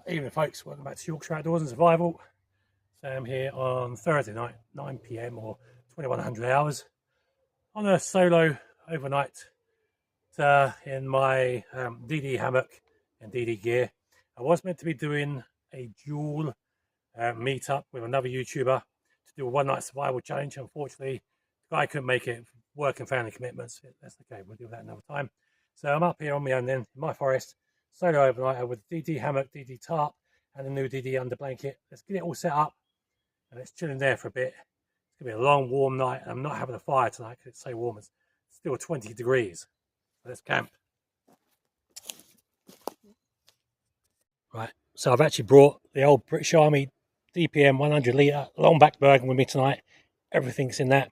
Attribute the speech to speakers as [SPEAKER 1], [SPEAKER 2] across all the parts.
[SPEAKER 1] Evening folks, welcome back to Yorkshire Outdoors and Survival. Sam here on Thursday night, 9 p.m. or 2100 hours on a solo overnight in my DD hammock and DD gear. I was meant to be doing a dual meetup with another YouTuber to do a one night survival challenge. Unfortunately, the guy couldn't make it, work and family commitments. That's okay, we'll do that another time. So I'm up here on my own then in my forest, solo overnight with DD hammock, DD tarp, and a new DD under blanket. Let's get it all set up and it's chilling there for a bit. It's gonna be a long, warm night. I'm not having a fire tonight because it's so warm. It's still 20 degrees. So let's camp. Right, so I've actually brought the old British Army DPM 100 litre long back Bergen with me tonight. Everything's in that.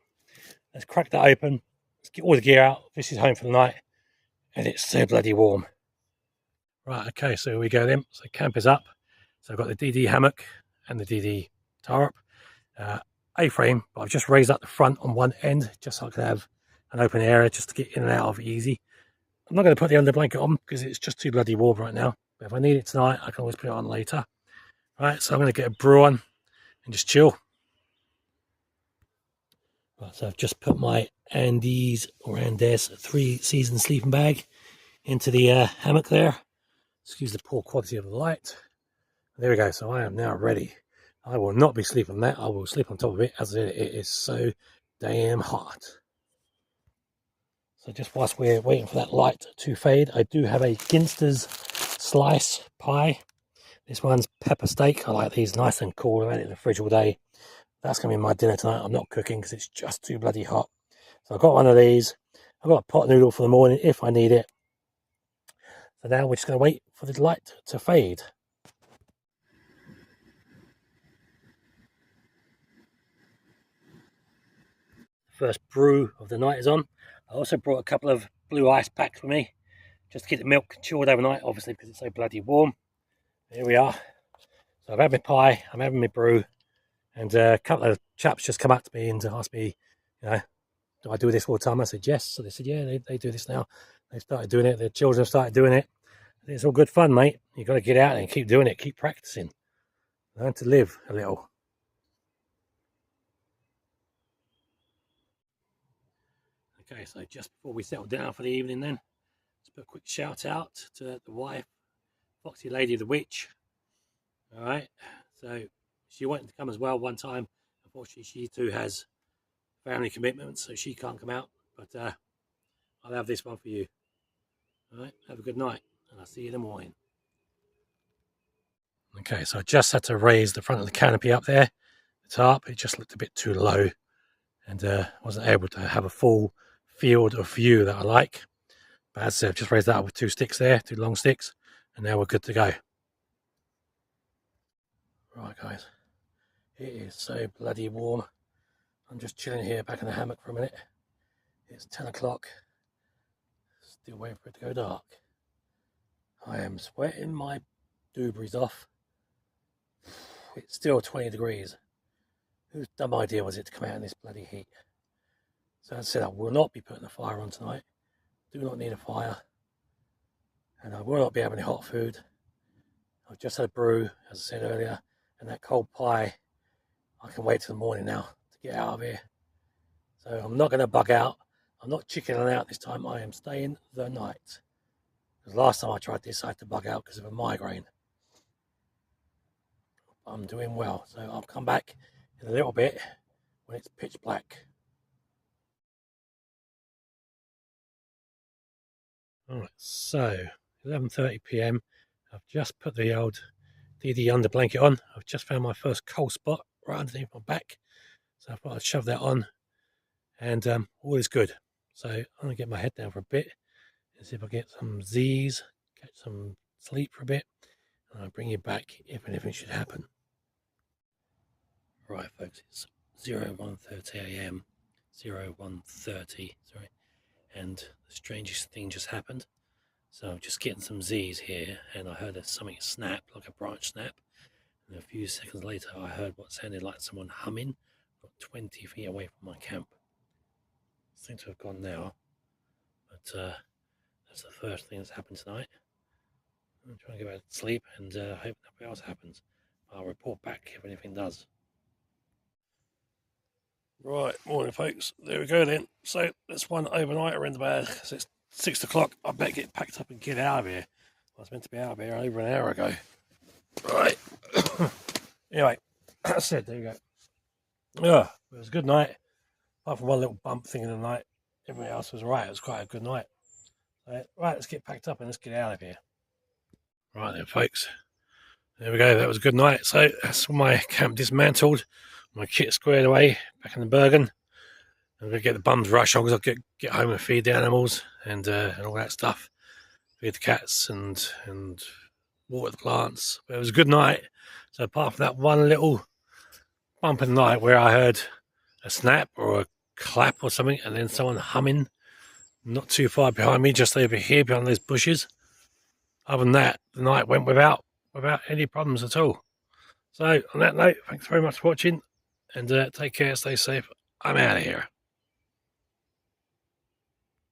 [SPEAKER 1] Let's crack that open. Let's get all the gear out. This is home for the night. And it's so bloody warm. Right, okay, so here we go then. So camp is up. So I've got the DD hammock and the DD tarp. A-frame, but I've just raised up the front on one end just so I can have an open area just to get in and out of easy. I'm not going to put the under blanket on because it's just too bloody warm right now. But if I need it tonight, I can always put it on later. Right, so I'm going to get a brew on and just chill. Right, so I've just put my Andes or Andes 3-season sleeping bag into the hammock there. Excuse the poor quality of the light. There we go, so I am now ready. I will not be sleeping on that, I will sleep on top of it. As I said, it is so damn hot. So just whilst we're waiting for that light to fade, I do have a Ginster's slice pie. This one's pepper steak. I like these nice and cool. I've had it in the fridge all day. That's going to be my dinner tonight. I'm not cooking because it's just too bloody hot. So I've got one of these. I've got a pot noodle for the morning if I need it. So now we're just going to wait for the light to fade. First brew of the night is on. I also brought a couple of blue ice packs with me just to keep the milk chilled overnight, obviously because it's so bloody warm. Here we are. So I've had my pie, I'm having my brew, and a couple of chaps just come up to me and asked me, you know, do I do this all the time? I said yes. So they said, yeah, they do this now. They've started doing it. Their children have started doing it. It's all good fun, mate. You've got to get out and keep doing it, keep practicing. Learn to live a little. Okay, so just before we settle down for the evening then, let's put a quick shout out to the wife, Foxy Lady the Witch. All right, so she wanted to come as well one time. Unfortunately, she too has family commitments, so she can't come out. But I'll have this one for you. All right, have a good night, and I'll see you in the morning. Okay, so I just had to raise the front of the canopy up there, the tarp. It just looked a bit too low, and wasn't able to have a full field of view that I like. But as I said, I've just raised that up with 2 sticks there, 2 long sticks, and now we're good to go. Right, guys, it is so bloody warm. I'm just chilling here back in the hammock for a minute. It's 10 o'clock. Still waiting for it to go dark. I am sweating my doobies off. It's still 20 degrees. Whose dumb idea was it to come out in this bloody heat? So as I said, I will not be putting a fire on tonight. Do not need a fire. And I will not be having any hot food. I've just had a brew, as I said earlier, and that cold pie. I can wait till the morning now to get out of here. So I'm not going to bug out. I'm not chickening out this time. I am staying the night. Because last time I tried this, I had to bug out because of a migraine. I'm doing well. So I'll come back in a little bit when it's pitch black. Alright, so 11:30 p.m. I've just put the old DD under blanket on. I've just found my first cold spot right underneath my back. So I thought I'd shove that on, and all is good. So I'm going to get my head down for a bit and see if I get some Z's, catch some sleep for a bit, and I'll bring you back if anything should happen. Right, folks, it's 01:30 a.m. 01:30, sorry, and the strangest thing just happened. So I'm just getting some Z's here, and I heard something snap, like a branch snap. And a few seconds later, I heard what sounded like someone humming, about 20 feet away from my camp. Seems to have gone now, but that's the first thing that's happened tonight. I'm trying to go back to sleep and hope nothing else happens. I'll report back if anything does. Right, morning folks. There we go then. So that's one overnighter in the bag. So it's 6 o'clock. I better get packed up and get out of here. I was meant to be out of here over an hour ago. Right. Anyway, that said, there we go. Yeah, it was a good night. Apart from one little bump thing in the night, everything else was right. It was quite a good night. Right, let's get packed up and let's get out of here. Right then, folks. There we go. That was a good night. So that's my camp dismantled. My kit squared away back in the Bergen. I'm going to get the bum's rush on because I'll get home and feed the animals and all that stuff. Feed the cats and water the plants. But it was a good night. So apart from that one little bump in the night where I heard a snap or a clap or something and then someone humming not too far behind me, just over here behind those bushes. Other than that, the night went without any problems at all. So on that note, thanks very much for watching and take care, stay safe. I'm out of here.